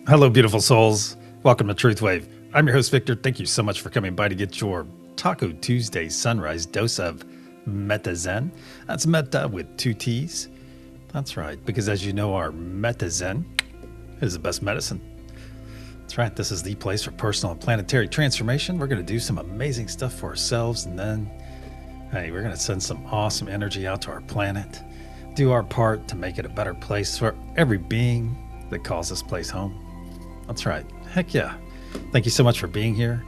Hello, beautiful souls. Welcome to TruthWave. I'm your host, Victor. Thank you so much for coming by to get your Taco Tuesday sunrise dose of Meta Zen. That's Meta with two T's. That's right, because as you know, our Meta Zen is the best medicine. That's right, this is the place for personal and planetary transformation. We're going to do some amazing stuff for ourselves, and then, hey, we're going to send some awesome energy out to our planet, do our part to make it a better place for every being that calls this place home. That's right. Heck yeah. Thank you so much for being here.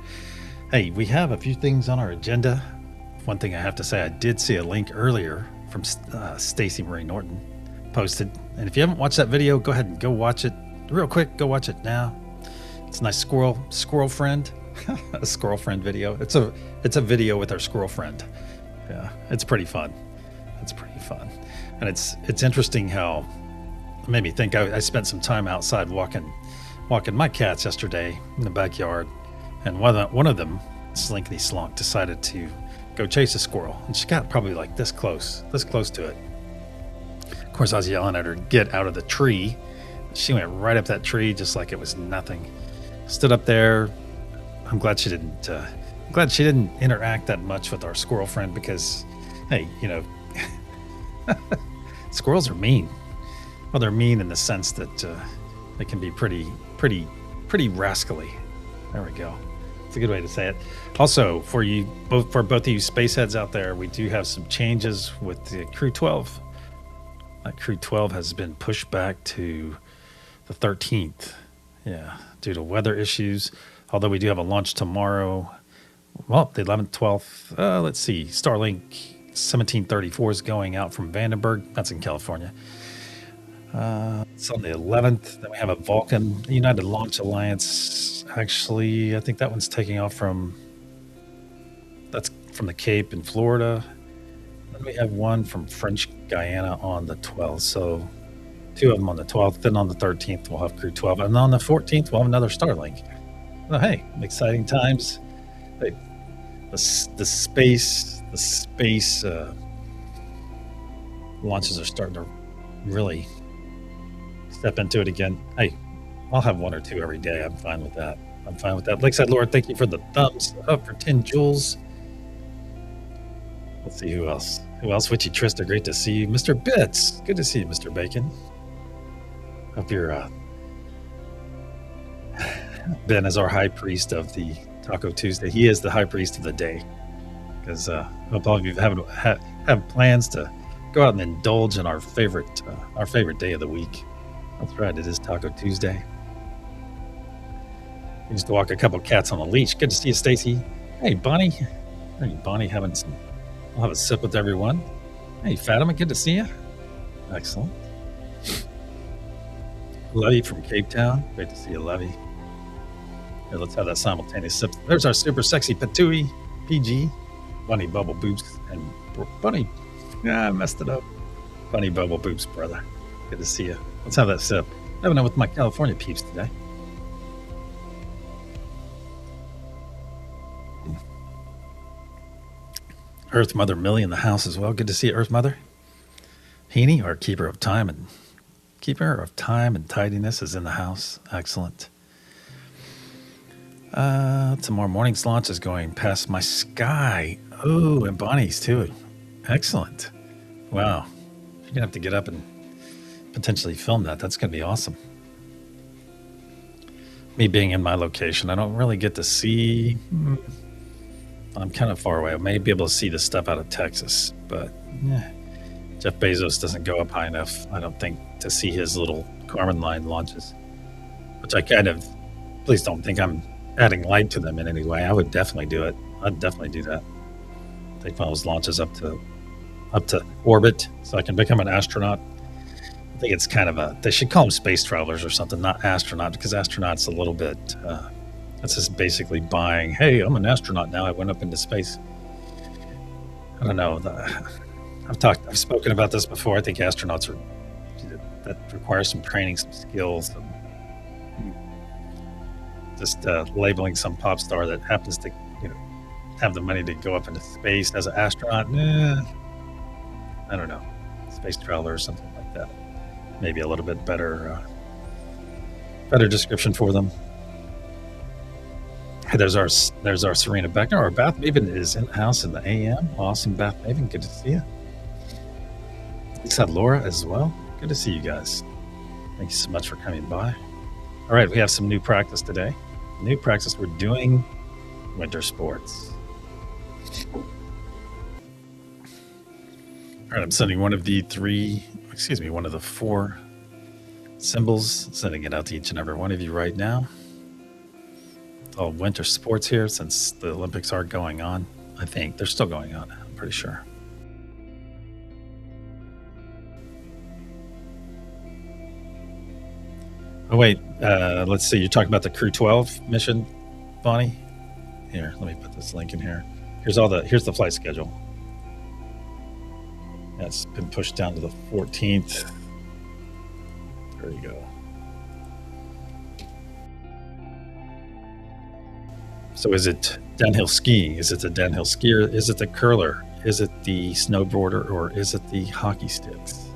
Hey, we have a few things on our agenda. One thing I have to say, I did see a link earlier from Stacey Marie Norton posted. And if you haven't watched that video, go ahead and go watch it real quick. Go watch it now. It's a nice squirrel friend, a squirrel friend video. It's a video with our squirrel friend. Yeah, it's pretty fun. It's pretty fun. And it's interesting how it made me think. I spent some time outside walking my cats yesterday in the backyard, and one of them, Slinkety Slonk, decided to go chase a squirrel, and she got probably like this close to it. Of course, I was yelling at her, "Get out of the tree!" She went right up that tree just like it was nothing. Stood up there. I'm glad she didn't. Interact that much with our squirrel friend because, hey, you know, squirrels are mean. Well, they're mean in the sense that they can be pretty rascally. There we go. It's a good way to say it. Also, for both of you space heads out there, we do have some changes with the Crew 12. Crew 12 has been pushed back to the 13th. Yeah, due to weather issues. Although we do have a launch tomorrow. Well, the 11th, 12th. Let's see. Starlink 1734 is going out from Vandenberg. That's in California. It's on the 11th. Then we have a Vulcan United Launch Alliance. Actually, I think that one's taking off from the Cape in Florida. Then we have one from French Guyana on the 12th. So two of them on the 12th. Then on the 13th, we'll have Crew 12. And on the 14th, we'll have another Starlink. Oh, hey, exciting times. Hey, the space launches are starting to really step into it again. Hey, I'll have one or two every day. I'm fine with that. Lakeside Lord, thank you for the thumbs up for 10 joules. Let's see who else. Witchy Trista, great to see you. Mr. Bits, good to see you, Mr. Bacon. Hope you're Ben is our high priest of the Taco Tuesday. He is the high priest of the day. Because hope all of you have plans to go out and indulge in our favorite day of the week. That's right, it is Taco Tuesday. We used to walk a couple cats on a leash. Good to see you, Stacy. Hey, Bonnie. Hey, Bonnie, I'll have a sip with everyone. Hey, Fatima, good to see you. Excellent. Levy from Cape Town. Great to see you, Levy. Here, let's have that simultaneous sip. There's our super sexy Patooey, PG, Bunny Bubble Boobs, and Bunny. I messed it up. Bunny Bubble Boobs, brother. Good to see you. Let's have that sip. Having it with my California peeps today. Earth Mother Millie in the house as well. Good to see you, Earth Mother. Heaney, our keeper of time and tidiness, is in the house. Excellent. Tomorrow morning's launch is going past my sky. Oh, and Bonnie's too. Excellent. Wow. You're going to have to get up and potentially film that. That's going to be awesome. Me being in my location, I don't really get to see. I'm kind of far away. I may be able to see the stuff out of Texas, but Jeff Bezos doesn't go up high enough, I don't think, to see his little Kármán line launches, which I please don't think I'm adding light to them in any way. I would definitely do it. I'd definitely do that. Take one of those launches up to orbit so I can become an astronaut. I think it's kind of they should call them space travelers or something, not astronaut, because astronaut's a little bit, that's just basically buying, hey, I'm an astronaut now, I went up into space. I don't know. I've spoken about this before. I think astronauts that requires some training, some skills, just labeling some pop star that happens to, have the money to go up into space as an astronaut. I don't know, space traveler or something like that. Maybe a little bit better better description for them. Hey, there's our Serena Beckner. Our Bath Maven is in the house in the AM. Awesome, Bath Maven. Good to see you. It's had Laura as well. Good to see you guys. Thank you so much for coming by. All right, we have some new practice today. New practice, we're doing winter sports. All right, I'm sending one of the four symbols, sending it out to each and every one of you right now. It's all winter sports here since the Olympics are going on. I think they're still going on, I'm pretty sure. Oh, wait, let's see. You're talking about the Crew 12 mission, Bonnie? Here, let me put this link in here. Here's the flight schedule. That's been pushed down to the 14th. There you go. So is it downhill skiing? Is it the downhill skier? Is it the curler? Is it the snowboarder? Or is it the hockey sticks?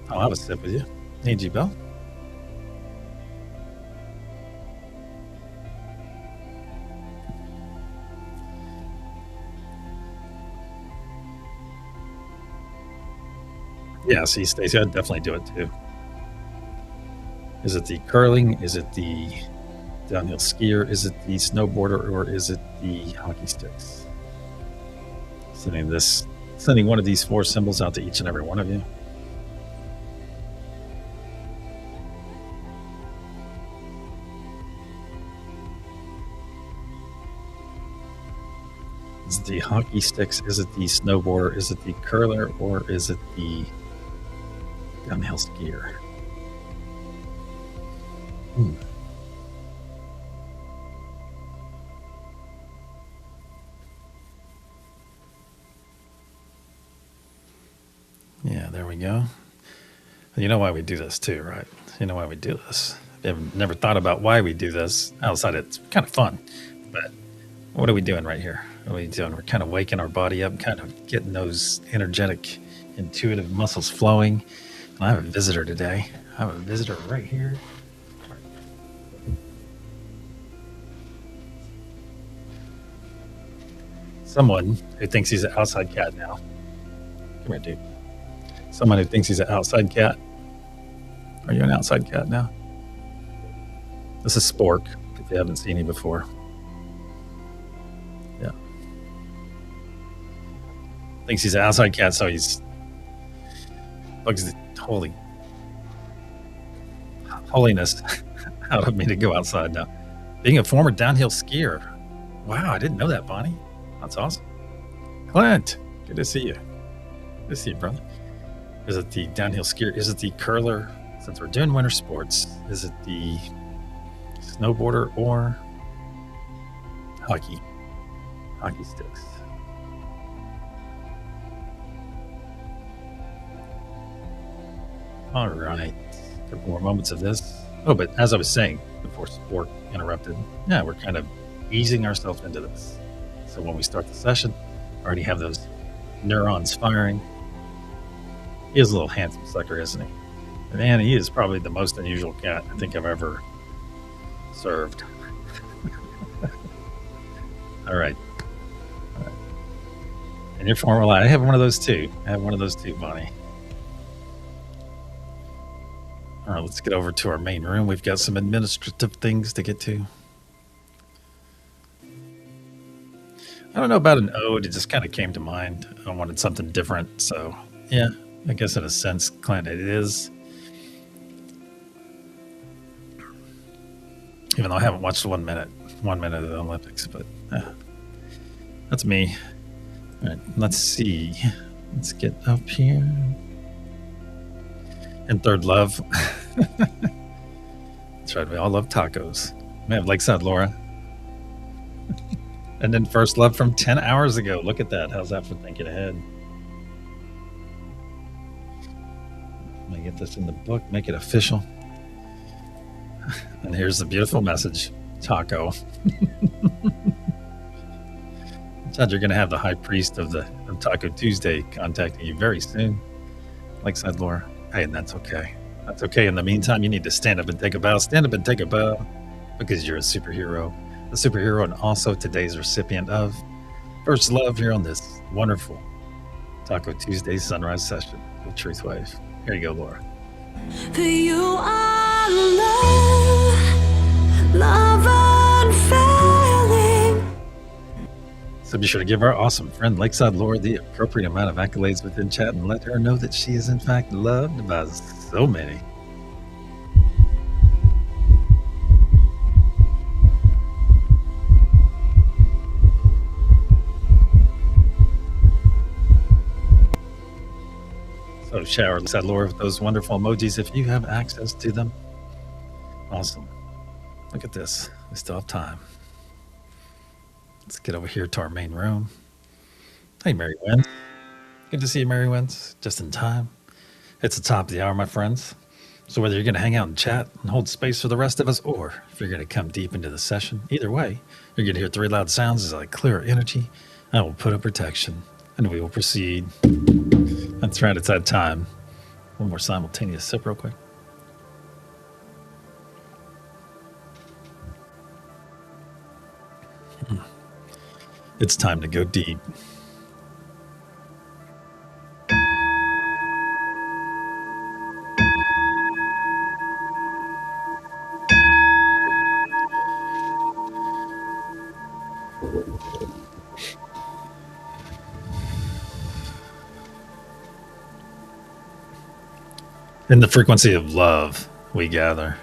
I'll have a sip with you. Hey, G-Bell. Yeah, see, Stacey, I'd definitely do it too. Is it the curling? Is it the downhill skier? Is it the snowboarder? Or is it the hockey sticks? Sending one of these four symbols out to each and every one of you. Is it the hockey sticks? Is it the snowboarder? Is it the curler? Or is it the downhill skier? Yeah, there we go. You know why we do this too, right? You know why we do this. I've never thought about why we do this outside. It's kind of fun, but what are we doing right here? What are we doing? We're kind of waking our body up, kind of getting those energetic, intuitive muscles flowing. And I have a visitor today. I have a visitor right here. Someone who thinks he's an outside cat now. Come here, dude. Someone who thinks he's an outside cat. Are you an outside cat now? This is Spork, if you haven't seen him before. Yeah. Thinks he's an outside cat, so he's bugs the holiness out of me to go outside now. Being a former downhill skier. Wow, I didn't know that, Bonnie. That's awesome. Clint, good to see you. Good to see you, brother. Is it the downhill skier? Is it the curler? Since we're doing winter sports, is it the snowboarder or hockey sticks? All right, a couple more moments of this. Oh, but as I was saying before Sport interrupted, yeah, we're kind of easing ourselves into this. So when we start the session, already have those neurons firing. He is a little handsome sucker, isn't he? Man, he is probably the most unusual cat I think I've ever served. All right. And your formula, I have one of those too. Bonnie. All right, let's get over to our main room. We've got some administrative things to get to. I don't know about an ode. It just kind of came to mind. I wanted something different. So, yeah, I guess in a sense, Clint, it is. Even though I haven't watched 1 minute of the Olympics, but that's me. All right, let's see. Let's get up here. And Third Love. That's right, we all love tacos. We have Lakeside Laura. And then First Love from 10 hours ago. Look at that. How's that for thinking ahead? Let me get this in the book, make it official. And here's the beautiful message. Taco. Chad, you're going to have the high priest of Taco Tuesday contacting you very soon. Lakeside Laura. Hey, and that's okay. That's okay. In the meantime, you need to stand up and take a bow. Stand up and take a bow because you're a superhero, and also today's recipient of First Love here on this wonderful Taco Tuesday Sunrise session with TruthWave. Here you go, Laura. For you are love unfailing. So be sure to give our awesome friend Lakeside Laura the appropriate amount of accolades within chat and let her know that she is in fact loved by so many. So shower Lakeside Laura with those wonderful emojis if you have access to them. Awesome. Look at this. We still have time. Let's get over here to our main room. Hey, Mary Wynn. Good to see you, Mary Wynn. Just in time. It's the top of the hour, my friends. So whether you're going to hang out and chat and hold space for the rest of us, or if you're going to come deep into the session, either way, you're going to hear 3 loud sounds as I clear our energy. I will put up protection, and we will proceed. That's right. It's that time. One more simultaneous sip real quick. It's time to go deep. In the frequency of love, we gather.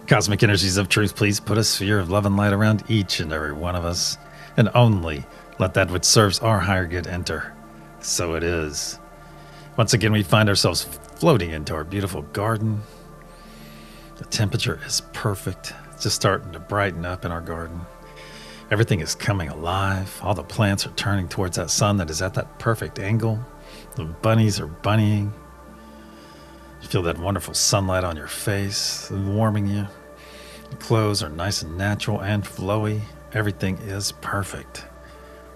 Cosmic energies of truth, please put a sphere of love and light around each and every one of us, and only let that which serves our higher good enter. So it is. Once again, we find ourselves floating into our beautiful garden. The temperature is perfect. It's just starting to brighten up in our garden. Everything is coming alive. All the plants are turning towards that sun that is at that perfect angle. The bunnies are bunnying. You feel that wonderful sunlight on your face, warming you. The clothes are nice and natural and flowy. Everything is perfect.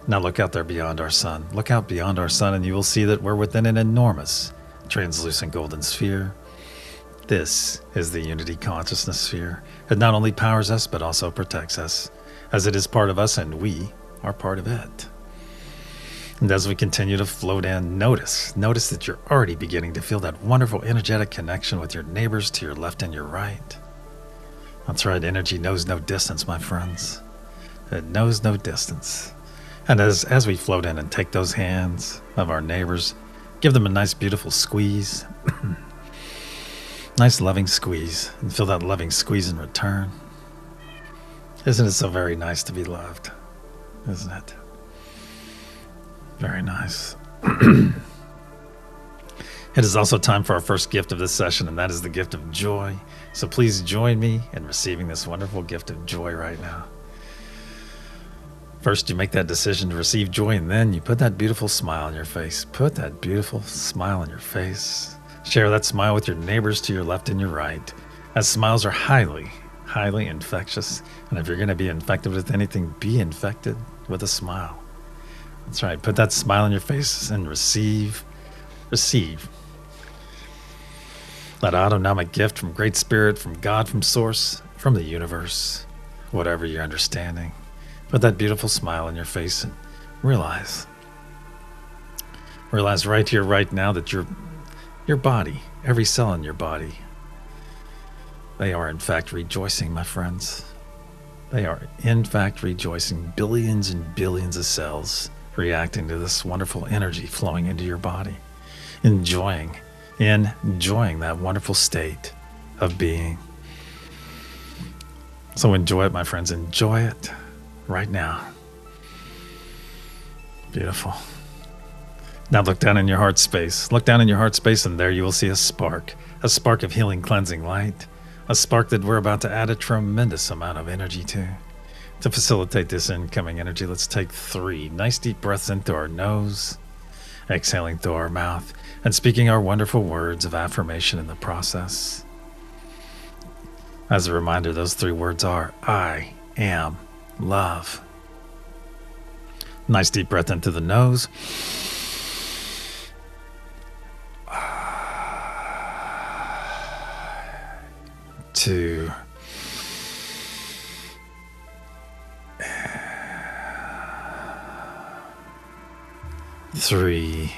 Now look out there beyond our sun. Look out beyond our sun and you will see that we're within an enormous, translucent golden sphere. This is the unity consciousness sphere. It not only powers us, but also protects us, as it is part of us and we are part of it. And as we continue to float in, notice that you're already beginning to feel that wonderful energetic connection with your neighbors to your left and your right. That's right, energy knows no distance, my friends. It knows no distance. And as we float in and take those hands of our neighbors, give them a nice, beautiful squeeze. Nice, loving squeeze. And feel that loving squeeze in return. Isn't it so very nice to be loved? Isn't it? Very nice. It is also time for our first gift of this session, and that is the gift of joy. So please join me in receiving this wonderful gift of joy right now. First, you make that decision to receive joy, and then you put that beautiful smile on your face. Put that beautiful smile on your face. Share that smile with your neighbors to your left and your right, as smiles are highly, highly infectious. And if you're going to be infected with anything, be infected with a smile. That's right. Put that smile on your face and receive that autonomic gift from Great Spirit, from God, from Source, from the universe, whatever you're understanding. Put that beautiful smile on your face and realize right here, right now that your body, every cell in your body, they are in fact rejoicing, my friends. They are in fact rejoicing. Billions and billions of cells reacting to this wonderful energy flowing into your body, enjoying that wonderful state of being. So enjoy it, my friends. Enjoy it right now. Beautiful. Now look down in your heart space. Look down in your heart space, and there you will see a spark of healing, cleansing light, a spark that we're about to add a tremendous amount of energy to. To facilitate this incoming energy, let's take 3 nice deep breaths in through our nose, exhaling through our mouth, and speaking our wonderful words of affirmation in the process. As a reminder, those 3 words are, I am love. Nice deep breath in through the nose. 2. 3.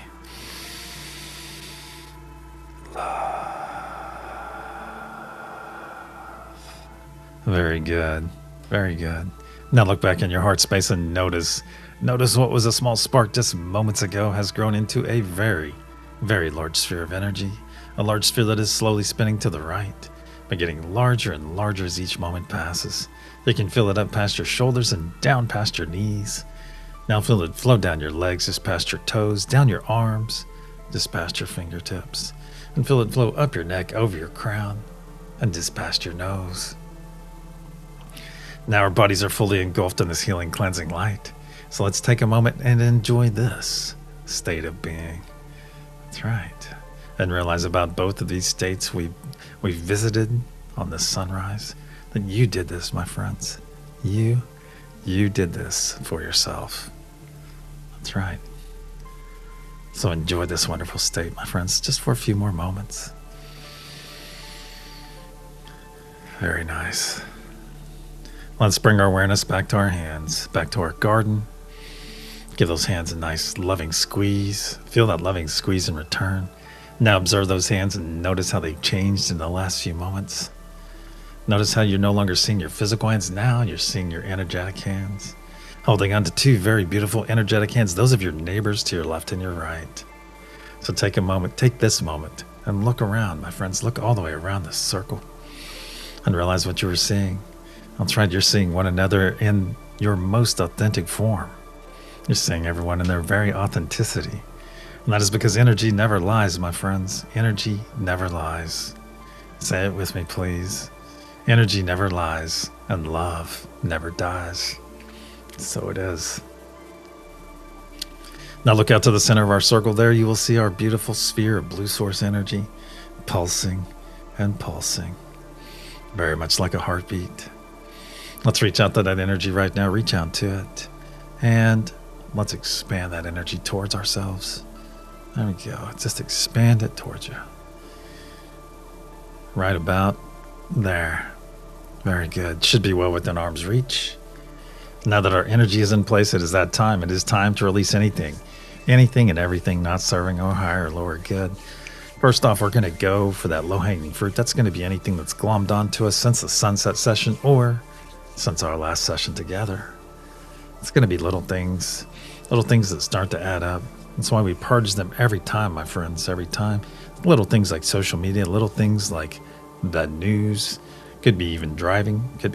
Very good. Very good. Now look back in your heart space and notice what was a small spark just moments ago has grown into a very, very large sphere of energy. A large sphere that is slowly spinning to the right, but getting larger and larger as each moment passes. You can feel it up past your shoulders and down past your knees. Now feel it flow down your legs, just past your toes, down your arms, just past your fingertips. And feel it flow up your neck, over your crown, and just past your nose. Now our bodies are fully engulfed in this healing, cleansing light. So let's take a moment and enjoy this state of being. That's right. And realize about both of these states we visited on this sunrise, that you did this, my friends. You did this for yourself. That's right. So enjoy this wonderful state, my friends, just for a few more moments. Very nice. Let's bring our awareness back to our hands, back to our garden. Give those hands a nice loving squeeze. Feel that loving squeeze in return. Now observe those hands and notice how they've changed in the last few moments. Notice how you're no longer seeing your physical hands. Now you're seeing your energetic hands. Holding on to 2 very beautiful energetic hands, those of your neighbors to your left and your right. So take a moment, take this moment, and look around, my friends. Look all the way around this circle and realize what you were seeing. That's right, you're seeing one another in your most authentic form. You're seeing everyone in their very authenticity. And that is because energy never lies, my friends. Energy never lies. Say it with me, please. Energy never lies, and love never dies. So it is. Now look out to the center of our circle. There you will see our beautiful sphere of blue source energy, pulsing and pulsing, very much like a heartbeat. Let's reach out to that energy right now. Reach out to it, and let's expand that energy towards ourselves. There we go. Just expand it towards you. Right about there. Very good. Should be well within arm's reach. Now that our energy is in place, it is that time. It is time to release anything and everything not serving our higher or lower good. First off, we're going to go for that low-hanging fruit. That's going to be anything that's glommed onto us since the sunset session or since our last session together. It's going to be little things that start to add up. That's why we purge them every time, my friends, every time. Little things like social media, little things like the news, could be even driving, could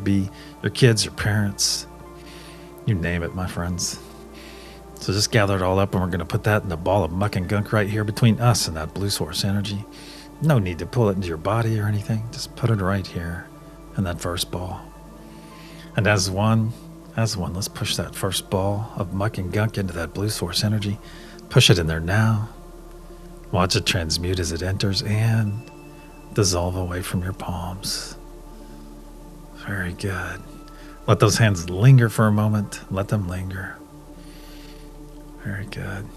be your kids, your parents, you name it, my friends. So just gather it all up, and we're going to put that in a ball of muck and gunk right here between us and that blue source energy. No need to pull it into your body or anything. Just put it right here in that first ball. And as one, let's push that first ball of muck and gunk into that blue source energy. Push it in there now. Watch it transmute as it enters and dissolve away from your palms. Very good. Let those hands linger for a moment. Let them linger. Very good.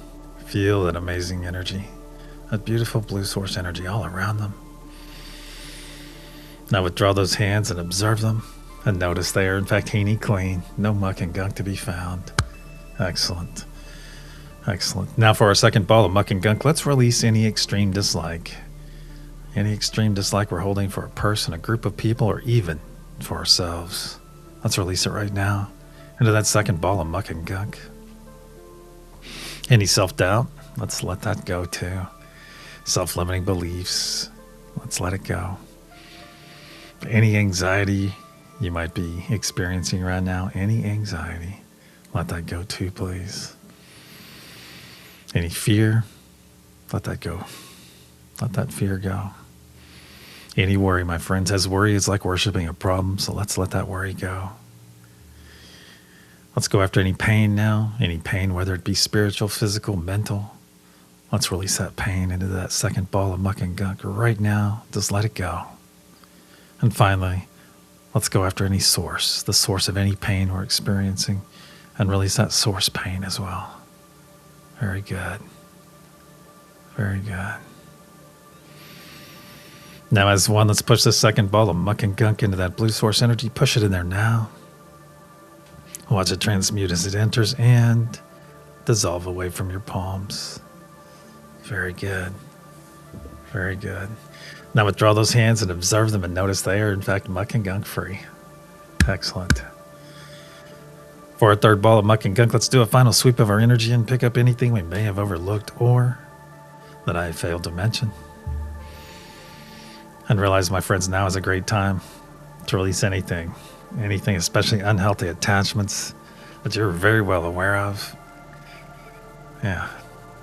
Feel that amazing energy, that beautiful blue source energy all around them. Now withdraw those hands and observe them. And notice they are in fact haney clean. No muck and gunk to be found. Excellent. Excellent. Now for our second ball of muck and gunk, let's release any extreme dislike. Any extreme dislike we're holding for a person, a group of people, or even for ourselves. Let's release it right now into that second ball of muck and gunk. Any self-doubt, let's let that go too. Self-limiting beliefs, let's let it go. Any anxiety you might be experiencing right now, any anxiety, let that go too, please. Any fear, let that go. Let that fear go. Any worry, my friends, as worry is like worshiping a problem, so let's let that worry go. Let's go after any pain now, any pain, whether it be spiritual, physical, mental. Let's release that pain into that second ball of muck and gunk right now. Just let it go. And finally, let's go after any source, the source of any pain we're experiencing, and release that source pain as well. Very good. Very good. Now, as one, let's push this second ball of muck and gunk into that blue source energy. Push it in there now. Watch it transmute as it enters and dissolve away from your palms. Very good. Very good. Now withdraw those hands and observe them and notice they are in fact muck and gunk free. Excellent. For our third ball of muck and gunk, let's do a final sweep of our energy and pick up anything we may have overlooked or that I failed to mention. And realize, my friends, now is a great time to release anything, especially unhealthy attachments that you're very well aware of. Yeah,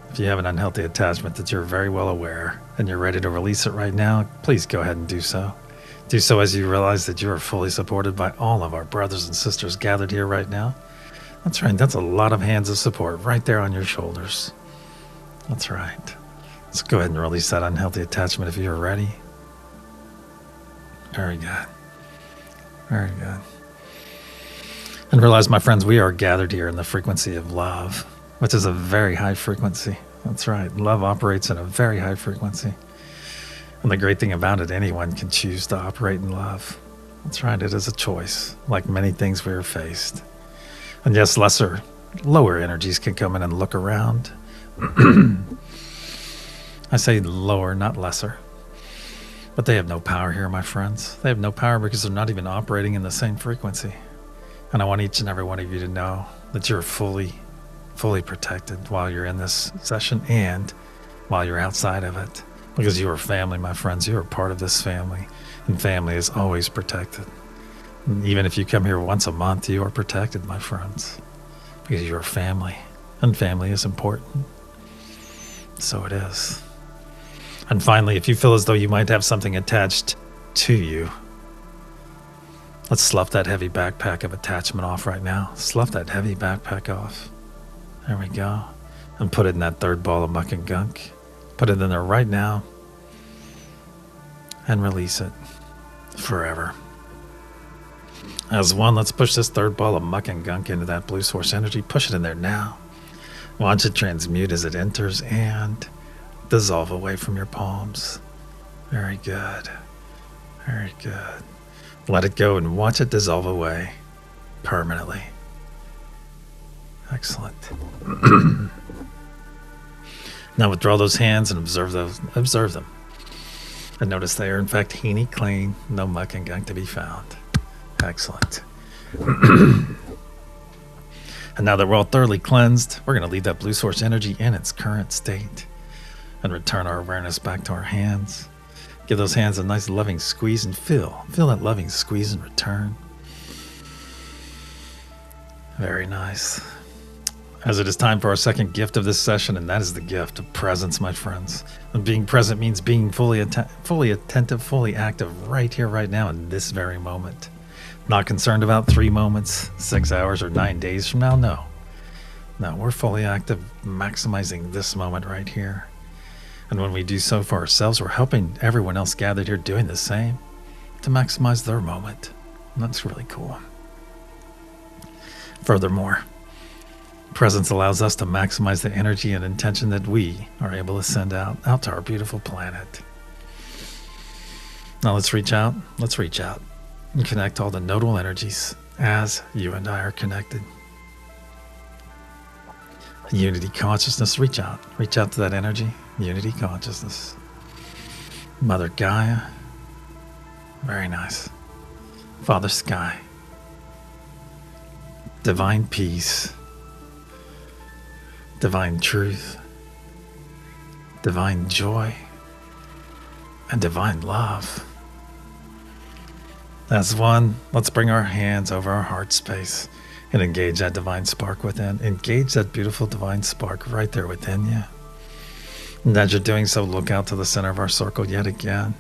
if you have an unhealthy attachment that you're very well aware and you're ready to release it right now, please go ahead and do so. Do so as you realize that you are fully supported by all of our brothers and sisters gathered here right now. That's right, that's a lot of hands of support right there on your shoulders. That's right. Let's go ahead and release that unhealthy attachment if you're ready. Very good. Very good. And realize, my friends, we are gathered here in the frequency of love, which is a very high frequency. That's right. Love operates at a very high frequency. And the great thing about it, anyone can choose to operate in love. That's right. It is a choice, like many things we are faced. And yes, lower energies can come in and look around. I say lower, not lesser. But they have no power here, my friends. They have no power because they're not even operating in the same frequency. And I want each and every one of you to know that you're fully protected while you're in this session and while you're outside of it. Because you are family, my friends. You are part of this family. And family is always protected. And even if you come here once a month, you are protected, my friends. Because you are family. And family is important. So it is. And finally, if you feel as though you might have something attached to you, let's slough that heavy backpack of attachment off right now. Slough that heavy backpack off. There we go. And put it in that third ball of muck and gunk. Put it in there right now. And release it forever. As one, let's push this third ball of muck and gunk into that blue source energy. Push it in there now. Watch it transmute as it enters and dissolve away from your palms. Very good. Very good. Let it go and watch it dissolve away permanently. Excellent. Now withdraw those hands and observe them. And notice they are in fact heeny clean, no muck and gunk to be found. Excellent. And now that we're all thoroughly cleansed, we're going to leave that blue source energy in its current state and return our awareness back to our hands. Give those hands a nice loving squeeze and feel that loving squeeze in return. Very nice. As it is time for our second gift of this session, and that is the gift of presence, my friends. And being present means being fully attentive, fully active right here, right now, in this very moment. Not concerned about 3 moments, 6 hours, or 9 days from now, no. No, we're fully active, maximizing this moment right here. And when we do so for ourselves, we're helping everyone else gathered here doing the same to maximize their moment. And that's really cool. Furthermore, presence allows us to maximize the energy and intention that we are able to send out to our beautiful planet. Now let's reach out and connect all the nodal energies as you and I are connected. Unity consciousness, reach out to that energy. Unity consciousness. Mother Gaia, very nice. Father Sky, divine peace, divine truth, divine joy, and divine love. As one, let's bring our hands over our heart space and engage that divine spark within. Engage that beautiful divine spark right there within you. And as you're doing so, look out to the center of our circle yet again.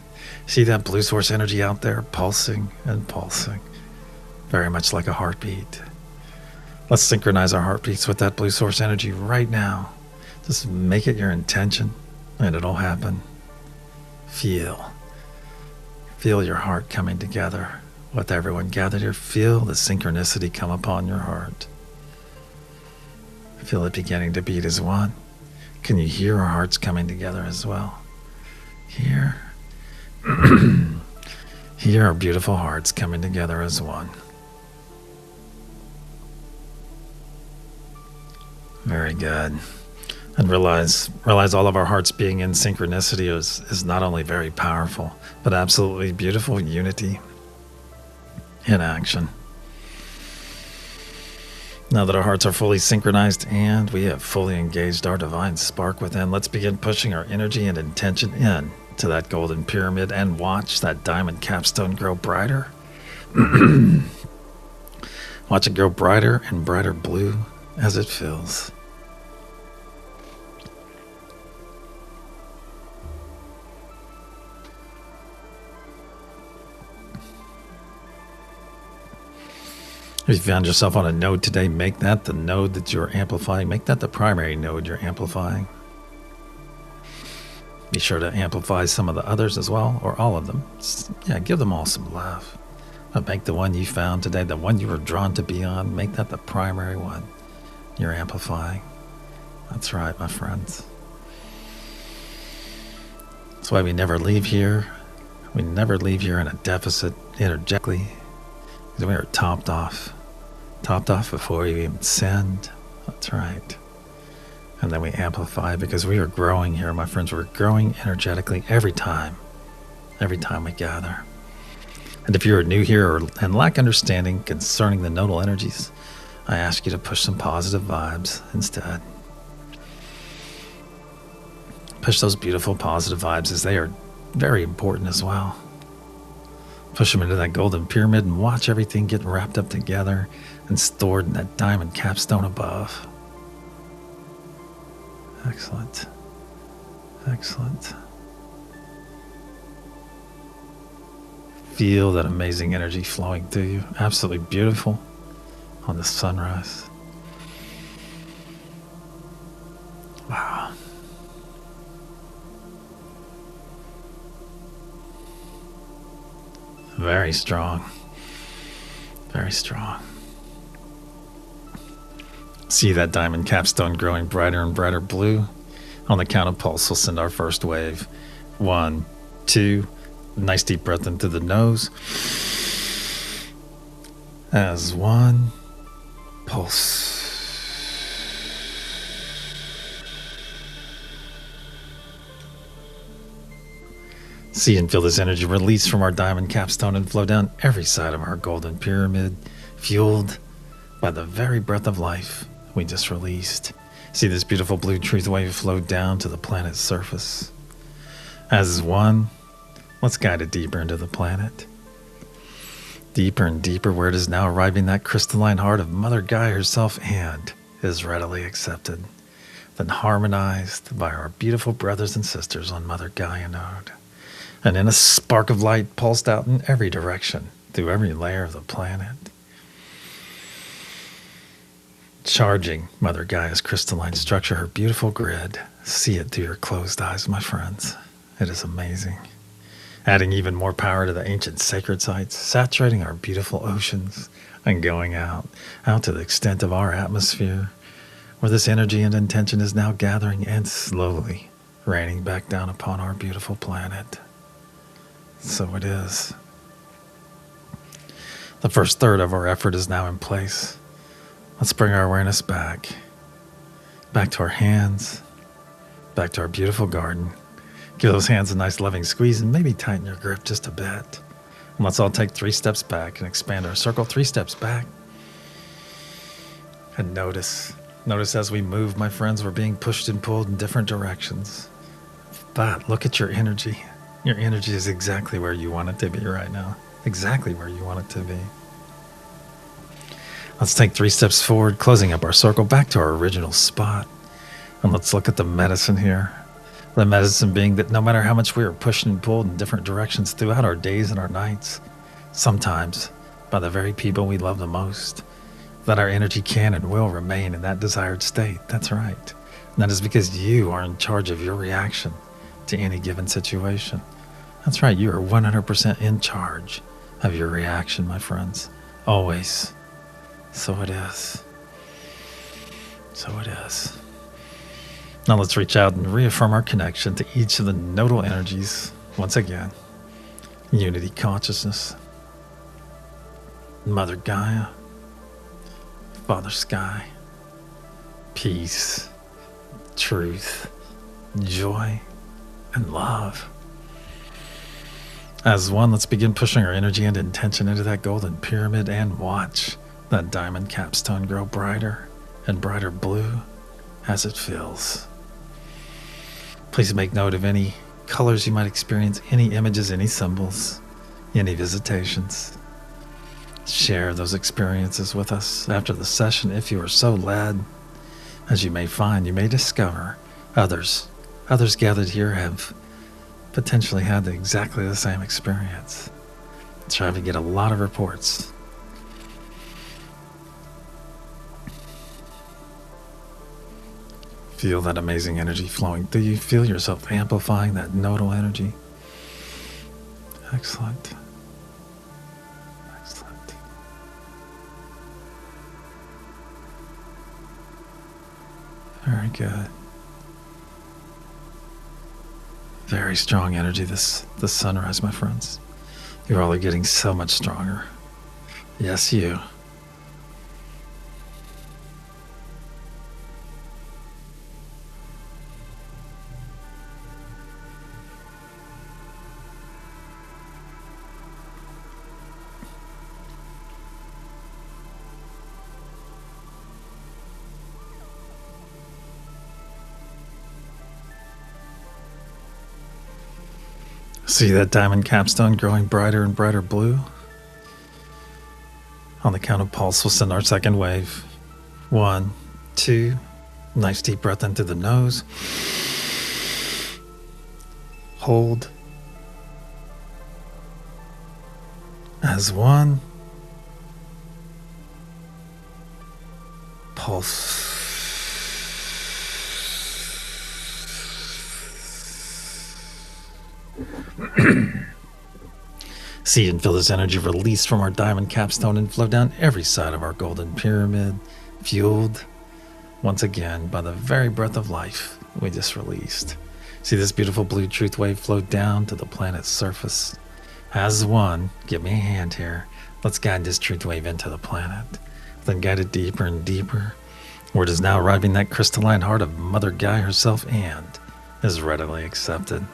See that blue source energy out there pulsing and pulsing, very much like a heartbeat. Let's synchronize our heartbeats with that blue source energy right now. Just make it your intention and it'll happen. Feel your heart coming together with everyone gathered here. Feel the synchronicity come upon your heart. Feel it beginning to beat as one. Can you hear our hearts coming together as well? Here. Here are beautiful hearts coming together as one. Very good. And realize all of our hearts being in synchronicity is not only very powerful, but absolutely beautiful unity in action. Now that our hearts are fully synchronized and we have fully engaged our divine spark within, let's begin pushing our energy and intention in to that golden pyramid and watch that diamond capstone grow brighter. Watch it grow brighter and brighter blue as it fills. If you found yourself on a node today, make that the node that you're amplifying. Make that the primary node you're amplifying. Be sure to amplify some of the others as well, or all of them. Yeah, give them all some love. But make the one you found today, the one you were drawn to be on, make that the primary one you're amplifying. That's right, my friends. That's why we never leave here. We never leave here in a deficit energetically. We are topped off before you even send. That's right. And then we amplify because we are growing here, my friends. We're growing energetically every time we gather. And if you're new here and lack understanding concerning the nodal energies, I ask you to push some positive vibes instead. Push those beautiful positive vibes as they are very important as well. Push them into that golden pyramid and watch everything get wrapped up together and stored in that diamond capstone above. Excellent. Excellent. Feel that amazing energy flowing through you. Absolutely beautiful on the sunrise. Wow. Very strong. Very strong. See that diamond capstone growing brighter and brighter blue? On the count of pulse, we'll send our first wave. 1, 2. Nice deep breath into the nose. As 1. Pulse. See and feel this energy release from our diamond capstone and flow down every side of our golden pyramid, fueled by the very breath of life we just released. See this beautiful blue truth wave flow down to the planet's surface. As 1, let's guide it deeper into the planet. Deeper and deeper, where it is now arriving that crystalline heart of Mother Gaia herself and is readily accepted, then harmonized by our beautiful brothers and sisters on Mother Gaia node. And in a spark of light pulsed out in every direction through every layer of the planet. Charging Mother Gaia's crystalline structure, her beautiful grid. See it through your closed eyes, my friends. It is amazing. Adding even more power to the ancient sacred sites, saturating our beautiful oceans, and going out to the extent of our atmosphere, where this energy and intention is now gathering and slowly raining back down upon our beautiful planet. So it is. The first third of our effort is now in place. Let's bring our awareness back to our hands, back to our beautiful garden. Give those hands a nice loving squeeze and maybe tighten your grip just a bit. And let's all take 3 steps back and expand our circle 3 steps back. And notice as we move, my friends, we're being pushed and pulled in different directions. But look at your energy. Your energy is exactly where you want it to be right now. Exactly where you want it to be. Let's take 3 steps forward, closing up our circle back to our original spot. And let's look at the medicine here. The medicine being that no matter how much we are pushed and pulled in different directions throughout our days and our nights, sometimes by the very people we love the most, that our energy can and will remain in that desired state. That's right. And that is because you are in charge of your reaction to any given situation. That's right, you are 100% in charge of your reaction, my friends. Always. So it is. So it is. Now let's reach out and reaffirm our connection to each of the nodal energies once again. unity consciousness, Mother Gaia, Father Sky, peace, truth, joy, and love. As one, let's begin pushing our energy and intention into that golden pyramid and watch that diamond capstone grow brighter and brighter blue as it fills. Please make note of any colors you might experience, any images, any symbols, any visitations. Share those experiences with us after the session if you are so led. As you may find, you may discover others gathered here have potentially had exactly the same experience. Try to get a lot of reports. Feel that amazing energy flowing through you. Feel yourself amplifying that nodal energy. Excellent. Excellent. Very good. Very strong energy this sunrise, my friends. You all are getting so much stronger. Yes, you. See that diamond capstone growing brighter and brighter blue? On the count of pulse, we'll send our second wave. 1, 2, nice deep breath in through the nose. Hold. As 1. Pulse. See and feel this energy release from our diamond capstone and flow down every side of our golden pyramid, fueled once again by the very breath of life we just released. See this beautiful blue truth wave flow down to the planet's surface. As 1, give me a hand here. Let's guide this truth wave into the planet. Then guide it deeper and deeper, where it is now arriving that crystalline heart of Mother Gaia herself and is readily accepted.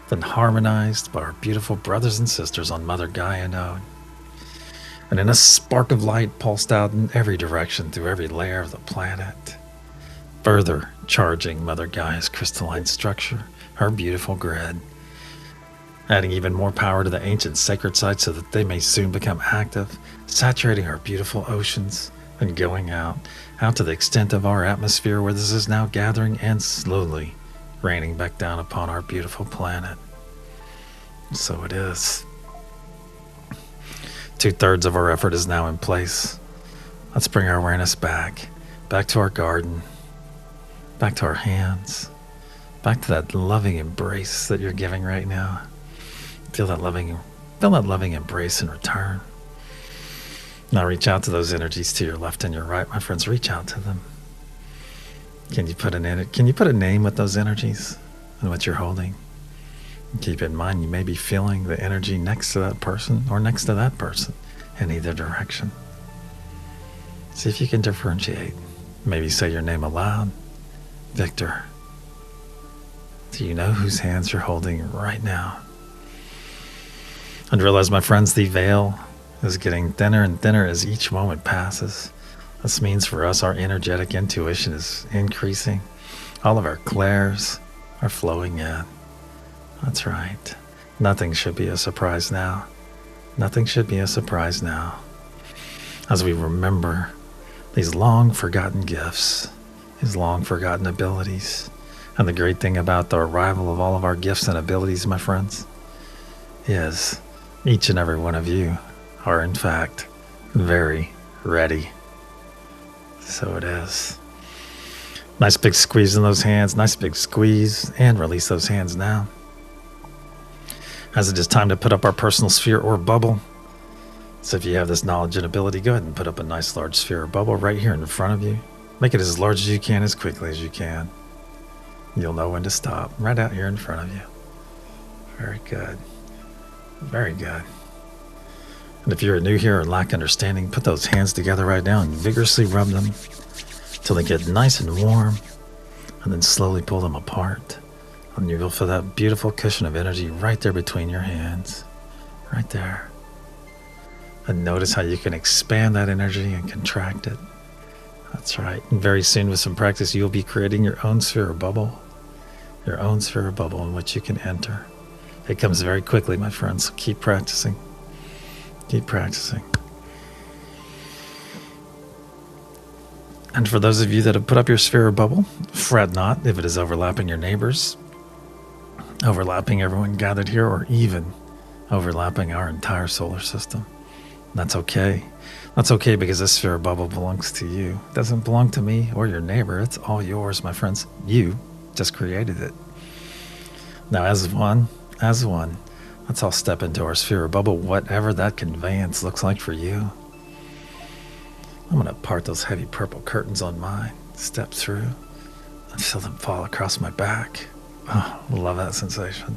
Then harmonized by our beautiful brothers and sisters on Mother Gaia node. And in a spark of light pulsed out in every direction through every layer of the planet, further charging Mother Gaia's crystalline structure, her beautiful grid, adding even more power to the ancient sacred sites so that they may soon become active, saturating our beautiful oceans and going out to the extent of our atmosphere where this is now gathering and slowly raining back down upon our beautiful planet. So it is. 2/3 of our effort is now in place. Let's bring our awareness back to our garden, back to our hands, back to that loving embrace that you're giving right now. Feel that loving embrace in return. Now reach out to those energies to your left and your right, my friends. Reach out to them. Can you put a name with those energies and what you're holding? And keep in mind, you may be feeling the energy next to that person or next to that person in either direction. See if you can differentiate. Maybe say your name aloud. Victor. Do you know whose hands you're holding right now? And realize, my friends, the veil is getting thinner and thinner as each moment passes. This means for us, our energetic intuition is increasing. All of our clairs are flowing in. That's right. Nothing should be a surprise now. Nothing should be a surprise now. As we remember these long forgotten gifts, these long forgotten abilities. And the great thing about the arrival of all of our gifts and abilities, my friends, is each and every one of you are in fact very ready. So it is. Nice big squeeze in those hands. Nice big squeeze. And release those hands now. As it is time to put up our personal sphere or bubble. So if you have this knowledge and ability, go ahead and put up a nice large sphere or bubble right here in front of you. Make it as large as you can, as quickly as you can. You'll know when to stop. Right out here in front of you. Very good. Very good. And if you're new here or lack understanding, put those hands together right now and vigorously rub them till they get nice and warm, and then slowly pull them apart. And you will feel that beautiful cushion of energy right there between your hands. Right there. And notice how you can expand that energy and contract it. That's right. And very soon with some practice, you'll be creating your own sphere or bubble. Your own sphere or bubble in which you can enter. It comes very quickly, my friends. So keep practicing. Keep practicing. And for those of you that have put up your sphere or bubble, fret not if it is overlapping your neighbors, overlapping everyone gathered here, or even overlapping our entire solar system. That's okay. That's okay, because this sphere or bubble belongs to you. It doesn't belong to me or your neighbor. It's all yours, my friends. You just created it. Now, as one, let's all step into our sphere or bubble, whatever that conveyance looks like for you. I'm going to part those heavy purple curtains on mine, step through, and feel them fall across my back. Oh, love that sensation.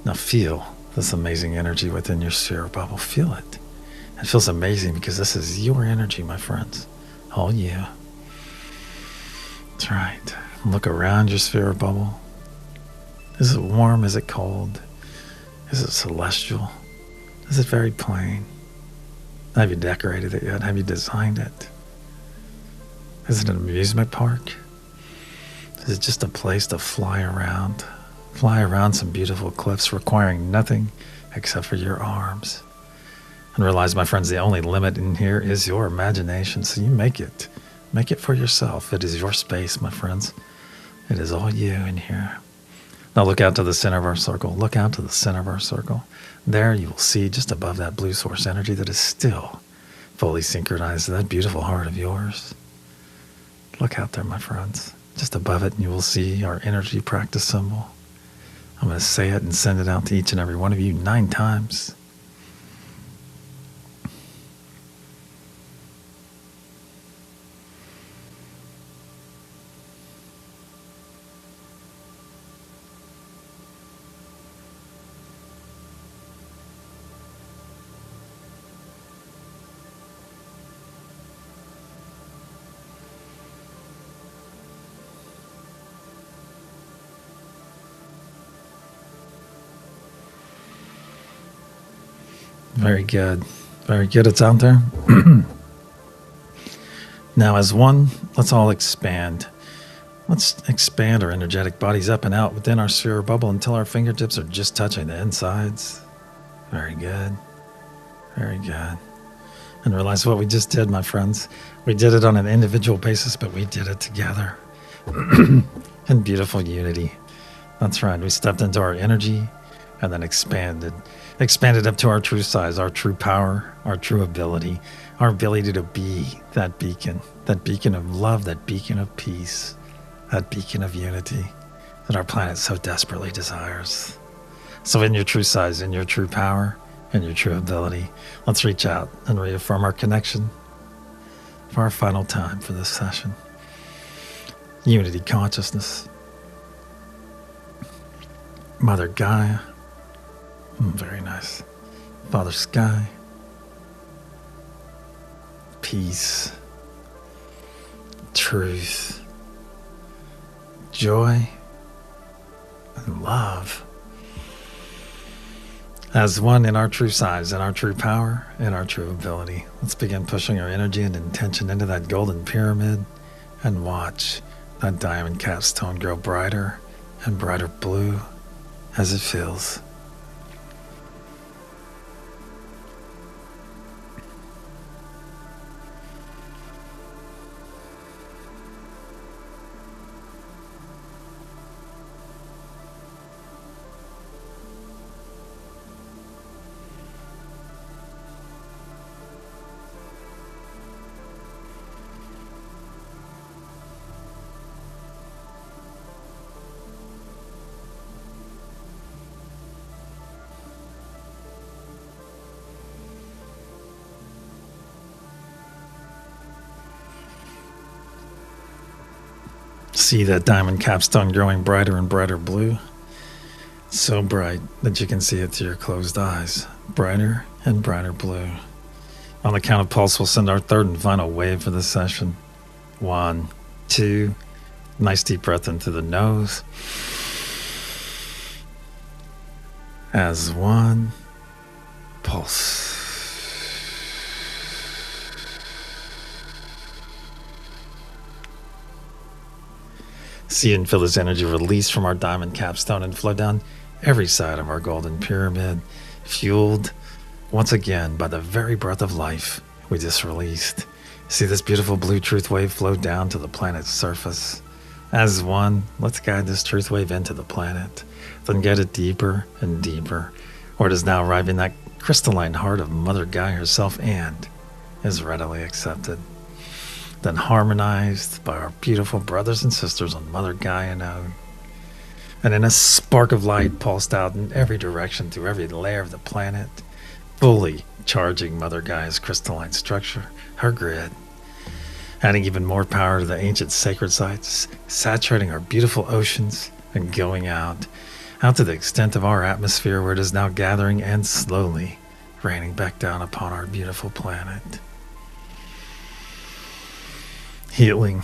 Now feel this amazing energy within your sphere or bubble. Feel it. It feels amazing because this is your energy, my friends. All you. That's right. Look around your sphere or bubble. Is it warm? Is it cold? Is it celestial? Is it very plain? Have you decorated it yet? Have you designed it? Is it an amusement park? Is it just a place to fly around? Fly around some beautiful cliffs requiring nothing except for your arms. And realize, my friends, the only limit in here is your imagination. So you make it. Make it for yourself. It is your space, my friends. It is all you in here. Now look out to the center of our circle. Look out to the center of our circle. There you will see just above that blue source energy that is still fully synchronized to that beautiful heart of yours. Look out there, my friends. Just above it, and you will see our energy practice symbol. I'm going to say it and send it out to each and every one of you 9 times. Very good. Very good. It's out there. Now, as one, let's all expand. Let's expand our energetic bodies up and out within our sphere or bubble until our fingertips are just touching the insides. Very good. Very good. And realize what we just did, my friends. We did it on an individual basis, but we did it together in beautiful unity. That's right. We stepped into our energy and then expanded up to our true size, our true power, our true ability, our ability to be that beacon of love, that beacon of peace, that beacon of unity that our planet so desperately desires. So in your true size, in your true power, in your true ability, let's reach out and reaffirm our connection for our final time for this session. Unity consciousness. Mother Gaia. Very nice. Father Sky. Peace. Truth. Joy. And love. As one in our true size, in our true power, in our true ability. Let's begin pushing our energy and intention into that golden pyramid and watch that diamond capstone grow brighter and brighter blue as it fills. See that diamond capstone growing brighter and brighter blue. So bright that you can see it through your closed eyes. Brighter and brighter blue. On the count of pulse, we'll send our third and final wave for this session. 1, 2. Nice deep breath into the nose. As 1. Pulse. See and feel this energy release from our diamond capstone and flow down every side of our golden pyramid, fueled once again by the very breath of life we just released. See this beautiful blue truth wave flow down to the planet's surface. As 1, let's guide this truth wave into the planet, then get it deeper and deeper, where it is now arriving that crystalline heart of Mother Gaia herself and is readily accepted. Then harmonized by our beautiful brothers and sisters on Mother Gaia node. And in a spark of light pulsed out in every direction through every layer of the planet, fully charging Mother Gaia's crystalline structure, her grid, adding even more power to the ancient sacred sites, saturating our beautiful oceans, and going out to the extent of our atmosphere where it is now gathering and slowly raining back down upon our beautiful planet. Healing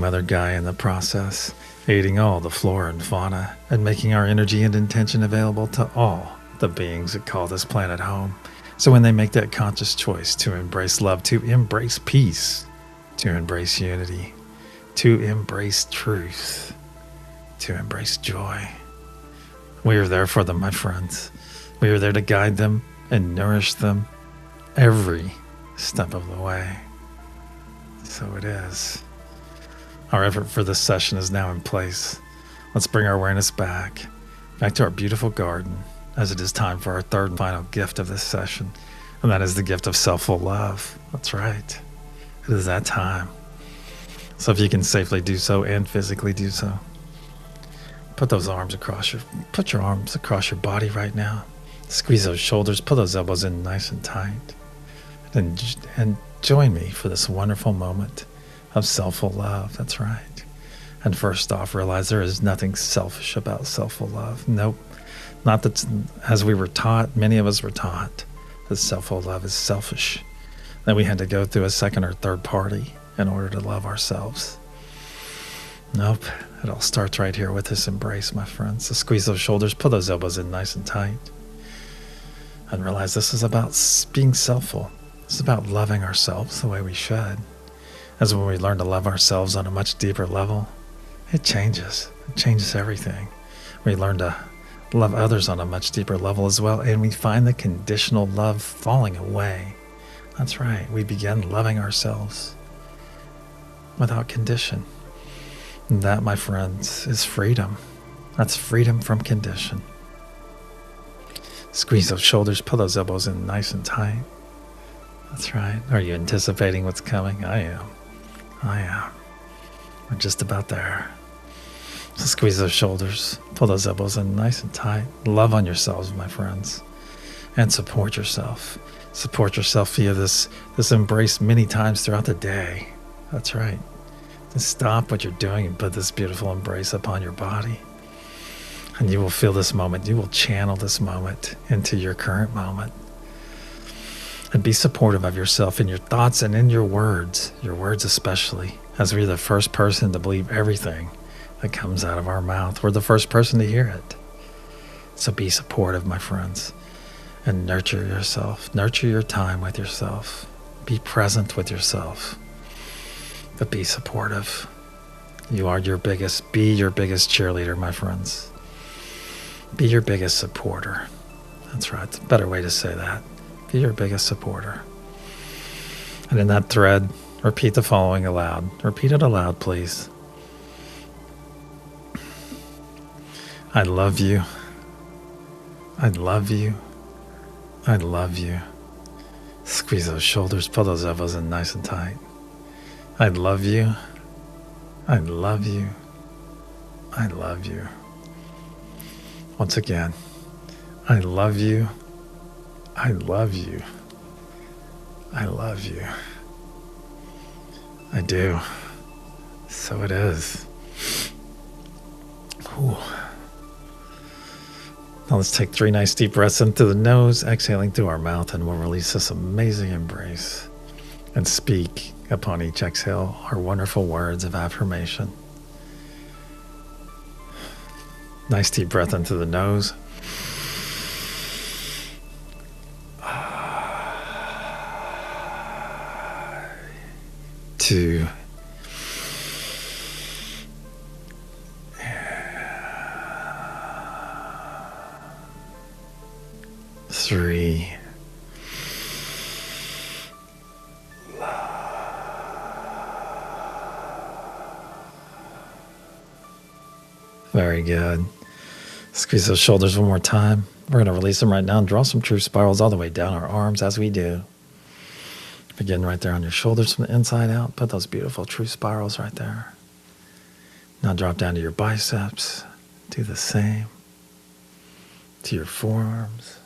Mother Gaia in the process, aiding all the flora and fauna, and making our energy and intention available to all the beings that call this planet home. So when they make that conscious choice to embrace love, to embrace peace, to embrace unity, to embrace truth, to embrace joy, we are there for them, my friends. We are there to guide them and nourish them every step of the way. So it is. Our effort for this session is now in place. Let's bring our awareness back to our beautiful garden, as it is time for our third and final gift of this session, and that is the gift of self-full love. That's right. It is that time. So if you can safely do so and physically do so, put your arms across your body right now. Squeeze those shoulders, pull those elbows in nice and tight, and join me for this wonderful moment of self-full love. That's right. And first off, realize there is nothing selfish about self-full love. Nope. Not that, as we were taught, many of us were taught that self-full love is selfish, that we had to go through a second or third party in order to love ourselves. Nope. It all starts right here with this embrace, my friends. So squeeze those shoulders, pull those elbows in nice and tight, and realize this is about being selfful. It's about loving ourselves the way we should. As when we learn to love ourselves on a much deeper level, it changes. It changes everything. We learn to love others on a much deeper level as well, and we find the conditional love falling away. That's right. We begin loving ourselves without condition. And that, my friends, is freedom. That's freedom from condition. Squeeze those shoulders, pull those elbows in nice and tight. That's right. Are you anticipating what's coming? I am. We're just about there. So squeeze those shoulders, pull those elbows in nice and tight. Love on yourselves, my friends, and support yourself. Support yourself via this embrace many times throughout the day. That's right. Just stop what you're doing and put this beautiful embrace upon your body. And you will feel this moment. You will channel this moment into your current moment. And be supportive of yourself in your thoughts and in your words especially, as we're the first person to believe everything that comes out of our mouth. We're the first person to hear it. So be supportive, my friends, and nurture yourself. Nurture your time with yourself. Be present with yourself, but be supportive. Be your biggest cheerleader, my friends. Be your biggest supporter. That's right. It's a better way to say that. Be your biggest supporter. And in that thread, repeat the following aloud. Repeat it aloud, please. I love you. I love you. I love you. Squeeze those shoulders, pull those elbows in nice and tight. I love you. I love you. I love you. Once again, I love you. I love you. I love you. I do. So it is. Ooh. Now let's take 3 nice deep breaths in through the nose, exhaling through our mouth, and we'll release this amazing embrace and speak upon each exhale our wonderful words of affirmation. Nice deep breath into the nose. 2. 3. Very good. Squeeze those shoulders one more time. We're going to release them right now and draw some true spirals all the way down our arms as we do. Begin right there on your shoulders from the inside out. Put those beautiful true spirals right there. Now drop down to your biceps. Do the same. To your forearms.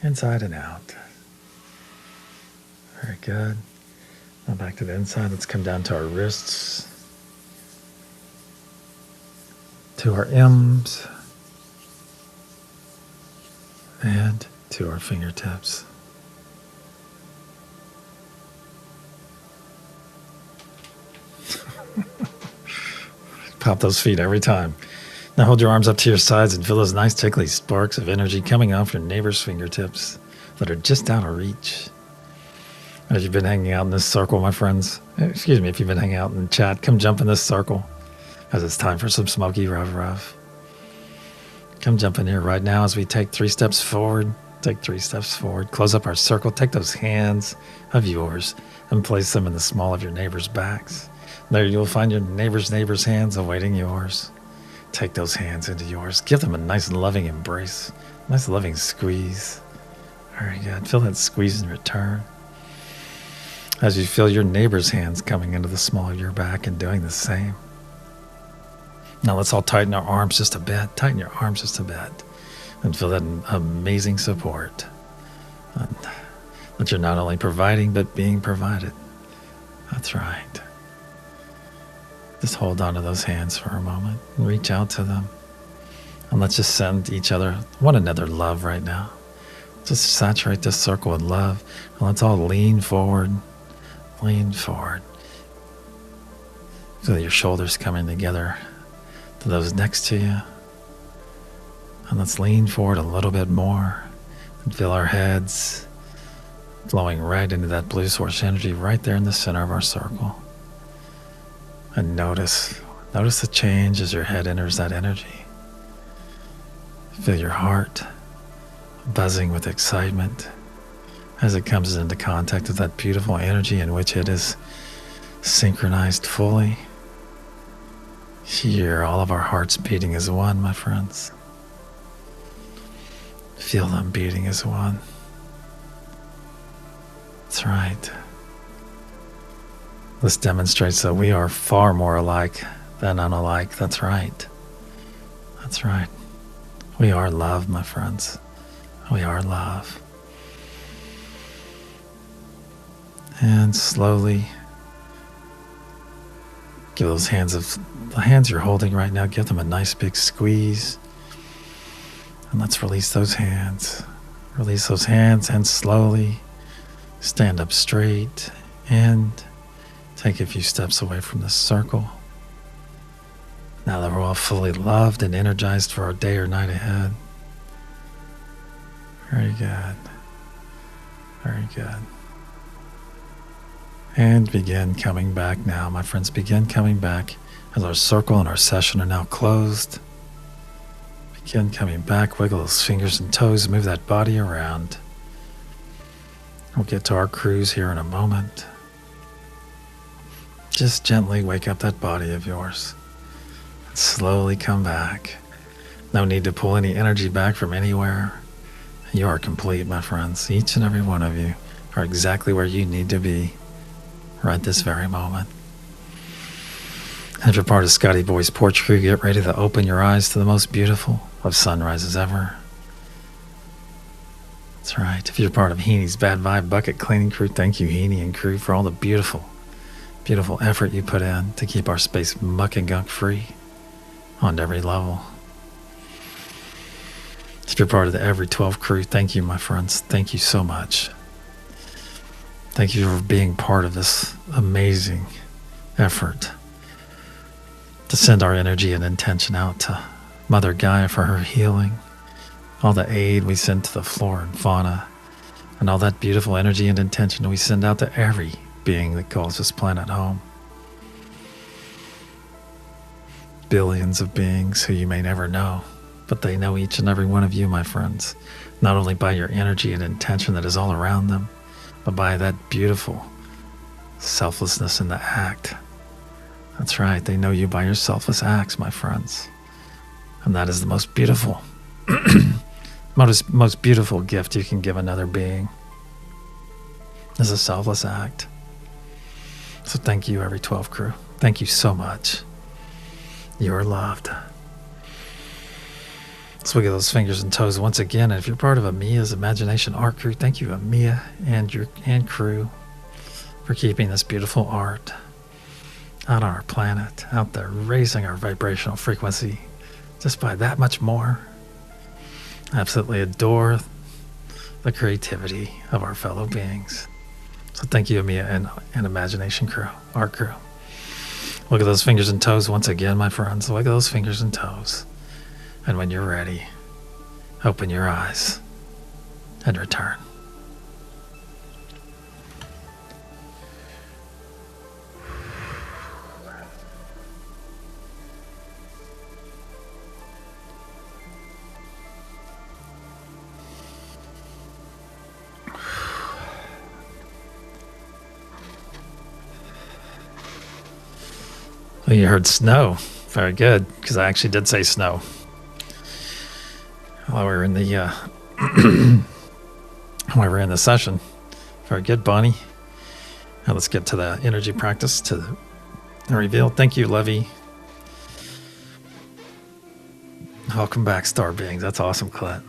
Inside and out. Very good. Now back to the inside. Let's come down to our wrists. To our M's. And to our fingertips. Pop those feet every time. Now hold your arms up to your sides and feel those nice tickly sparks of energy coming off your neighbor's fingertips that are just out of reach. And if you've been hanging out in this circle, my friends, if you've been hanging out in the chat, come jump in this circle as it's time for some smoky rough. Come jump in here right now as we take 3 steps forward. Take 3 steps forward. Close up our circle. Take those hands of yours and place them in the small of your neighbor's backs. There you'll find your neighbor's hands awaiting yours. Take those hands into yours. Give them a nice and loving embrace. Nice loving squeeze. Very good. Feel that squeeze in return. As you feel your neighbor's hands coming into the small of your back and doing the same. Now let's all tighten our arms just a bit. Tighten your arms just a bit. And feel that amazing support. And that you're not only providing, but being provided. That's right. Just hold on to those hands for a moment and reach out to them. And let's just send one another love right now. Just saturate this circle with love. And let's all lean forward. Lean forward. Feel your shoulders coming together to those next to you. And let's lean forward a little bit more and feel our heads flowing right into that blue source energy right there in the center of our circle. And notice the change as your head enters that energy. Feel your heart buzzing with excitement as it comes into contact with that beautiful energy in which it is synchronized fully. Hear all of our hearts beating as one, my friends. Feel them beating as one. That's right. This demonstrates that we are far more alike than unalike. That's right. That's right. We are love, my friends. We are love. And slowly give those the hands you're holding right now, give them a nice big squeeze. And let's release those hands. Release those hands and slowly stand up straight and take a few steps away from this circle. Now that we're all fully loved and energized for our day or night ahead. Very good. Very good. And begin coming back now, my friends. Begin coming back as our circle and our session are now closed. Begin coming back. Wiggle those fingers and toes. Move that body around. We'll get to our cruise here in a moment. Just gently wake up that body of yours. And slowly come back. No need to pull any energy back from anywhere. You are complete, my friends. Each and every one of you are exactly where you need to be right this very moment. If you're part of Scotty Boy's Porch Crew, get ready to open your eyes to the most beautiful of sunrises ever. That's right. If you're part of Heenie's Bad Vibe Bucket Cleaning Crew, thank you, Heenie and crew, for all the beautiful effort you put in to keep our space muck and gunk free. on every level. If you're part of the Every 12 crew, thank you, my friends. Thank you so much. Thank you for being part of this amazing effort to send our energy and intention out to Mother Gaia for her healing, all the aid we send to the flora and fauna, and all that beautiful energy and intention we send out to every being that calls this planet home. Billions of beings who you may never know, but they know each and every one of you, my friends, not only by your energy and intention that is all around them, but by that beautiful selflessness in the act. That's right, they know you by your selfless acts, my friends. And that is the most beautiful, most beautiful gift you can give another being, is a selfless act. So thank you, Every 12 crew. Thank you so much. You are loved. Let's look at those fingers and toes once again. And if you're part of Amia's Imagination Art Crew, thank you, Amia and crew, for keeping this beautiful art out on our planet, out there, raising our vibrational frequency just by that much more. Absolutely adore the creativity of our fellow beings. So thank you, Amia and Imagination Crew, Art Crew. Look at those fingers and toes once again, my friends. Look at those fingers and toes. And when you're ready, open your eyes and return. Well, you heard snow. Very good, because I actually did say snow while we were in the session. Very good, Bonnie. Now let's get to the energy practice, to the reveal. Thank you, Levy. Welcome back, Star Beings. That's awesome, Colette.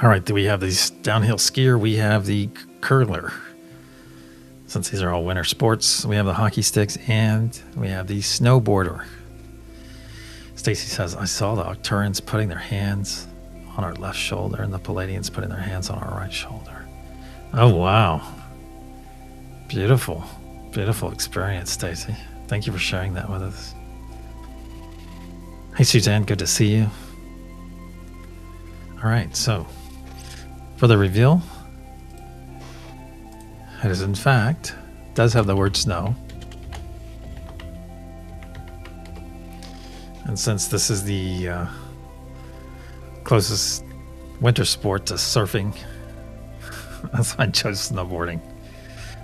All right, do we have these downhill skier? We have the curler. Since these are all winter sports, we have the hockey sticks and we have the snowboarder. Stacy says, I saw the Octurians putting their hands on our left shoulder and the Palladians putting their hands on our right shoulder. Oh, wow. Beautiful, beautiful experience, Stacy. Thank you for sharing that with us. Hey, Suzanne, good to see you. All right, so for the reveal, it is in fact, does have the word snow. And since this is the closest winter sport to surfing, that's why I chose snowboarding.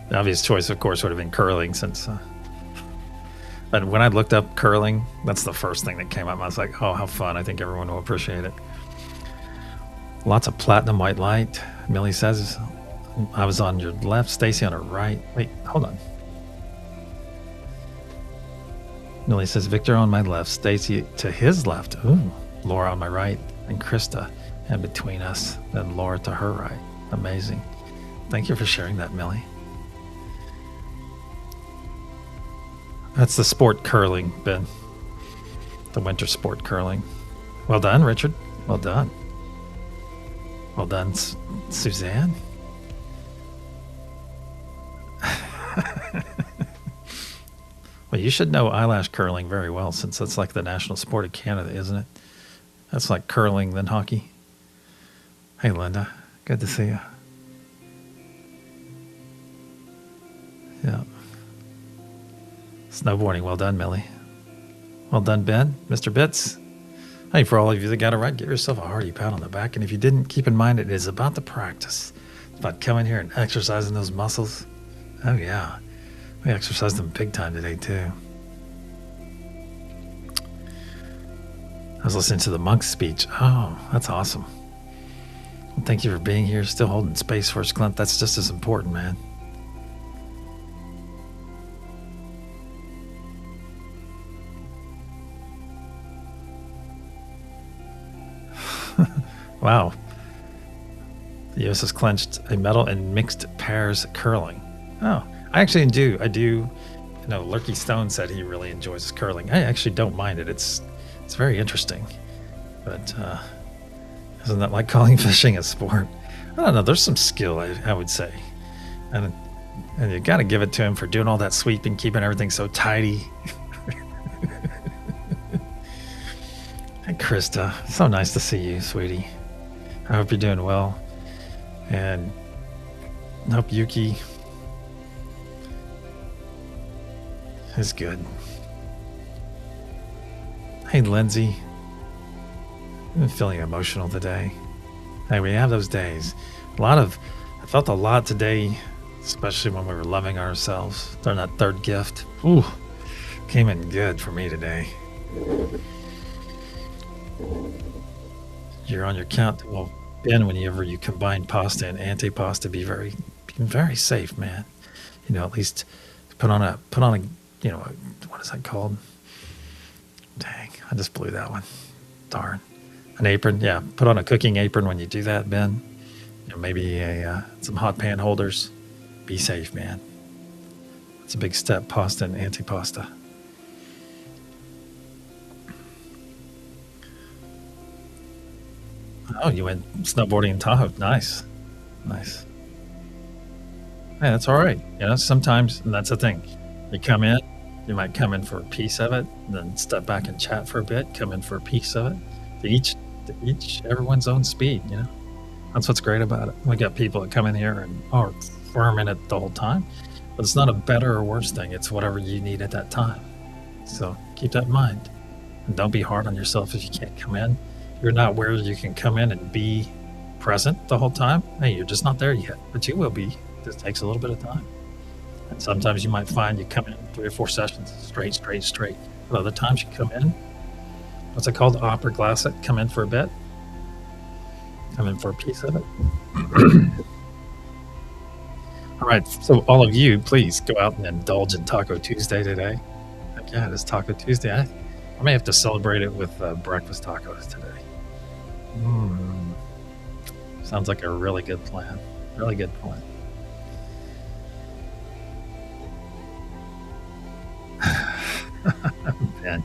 The obvious choice, of course, would have been curling, since but when I looked up curling, that's the first thing that came up. I was like, oh, how fun. I think everyone will appreciate it. Lots of platinum white light. Millie says, I was on your left, Stacy on her right. Wait, hold on. Millie says, Victor on my left, Stacy to his left. Ooh, Laura on my right, and Krista in between us, then Laura to her right. Amazing. Thank you for sharing that, Millie. That's the sport curling, Ben. The winter sport curling. Well done, Richard. Well done. Well done, Suzanne. Well, you should know eyelash curling very well, since that's like the national sport of Canada, isn't it? That's like curling than hockey. Hey, Linda. Good to see you. Yeah. Snowboarding. Well done, Millie. Well done, Ben. Mr. Bits. Hey, for all of you that got it right, give yourself a hearty pat on the back. And if you didn't, keep in mind it is about the practice. It's about coming here and exercising those muscles. Oh, yeah. We exercised them big time today, too. I was listening to the monk's speech. Oh, that's awesome. Well, thank you for being here, still holding space for us, Clint. That's just as important, man. Wow. The U.S. has clenched a medal in mixed pairs curling. Oh, I actually do. I do know Lurky Stone said he really enjoys curling. I actually don't mind it. It's very interesting. But isn't that like calling fishing a sport? I don't know. There's some skill, I would say. And you got to give it to him for doing all that sweeping, keeping everything so tidy. Hey, Krista. So nice to see you, sweetie. I hope you're doing well. And I hope Yuki is good. Hey, Lindsay. I'm feeling emotional today. Hey, we have those days. I felt a lot today, especially when we were loving ourselves during that third gift. Ooh, came in good for me today. You're on your count. Well, Ben, whenever you combine pasta and antipasta, be very safe, man. You know, at least put on a, you know, what is that called? Dang, I just blew that one. Darn. An apron, yeah. Put on a cooking apron when you do that, Ben. You know, maybe some hot pan holders. Be safe, man. It's a big step, pasta and antipasta. Oh, you went snowboarding in Tahoe. Nice. Nice. Yeah, that's all right. You know, sometimes, and that's the thing. You might come in for a piece of it, and then step back and chat for a bit, come in for a piece of it. To each everyone's own speed, you know. That's what's great about it. We got people that come in here and are firm in it the whole time. But it's not a better or worse thing. It's whatever you need at that time. So keep that in mind. And don't be hard on yourself if you can't come in. You're not where you can come in and be present the whole time. Hey, you're just not there yet, but you will be. It just takes a little bit of time. And sometimes you might find you come in 3 or 4 sessions straight. But other times you come in, what's it called? Opera glass it, come in for a bit. Come in for a piece of it. All right, so all of you, please go out and indulge in Taco Tuesday today. Heck yeah, it is Taco Tuesday. I may have to celebrate it with breakfast tacos today. Sounds like a really good plan. Really good plan. Man.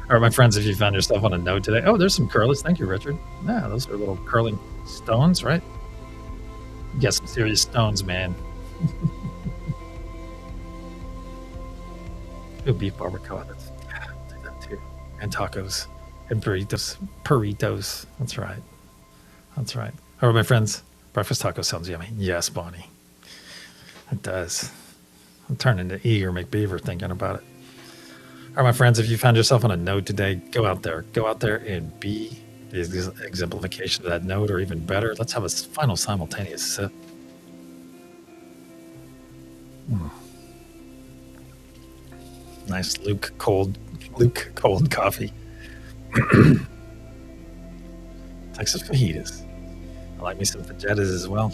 All right, my friends, if you found yourself on a node today, oh, there's some curlers. Thank you, Richard. Yeah, those are little curling stones, right? You got some serious stones, man. Ooh, beef barbacoa. I'll do that too. And tacos and burritos. That's right. All right, my friends, breakfast taco sounds yummy. Yes, Bonnie. It does. I'm turning into eager McBeaver thinking about it. All right, my friends, if you found yourself on a node today, go out there and be the exemplification of that node, or even better, let's have a final simultaneous sip. Nice Luke cold coffee. Texas fajitas. I like me some fajitas as well.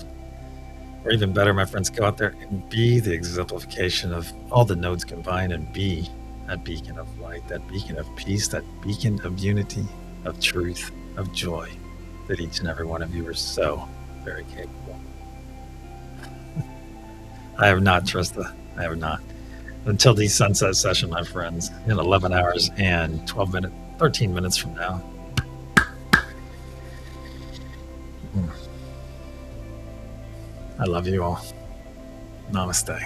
Or even better, my friends, go out there and be the exemplification of all the nodes combined, and be that beacon of light, that beacon of peace, that beacon of unity, of truth, of joy that each and every one of you are so very capable. I have not, Trista. I have not. Until the sunset session, my friends, in 11 hours and 13 minutes from now. I love you all. Namaste.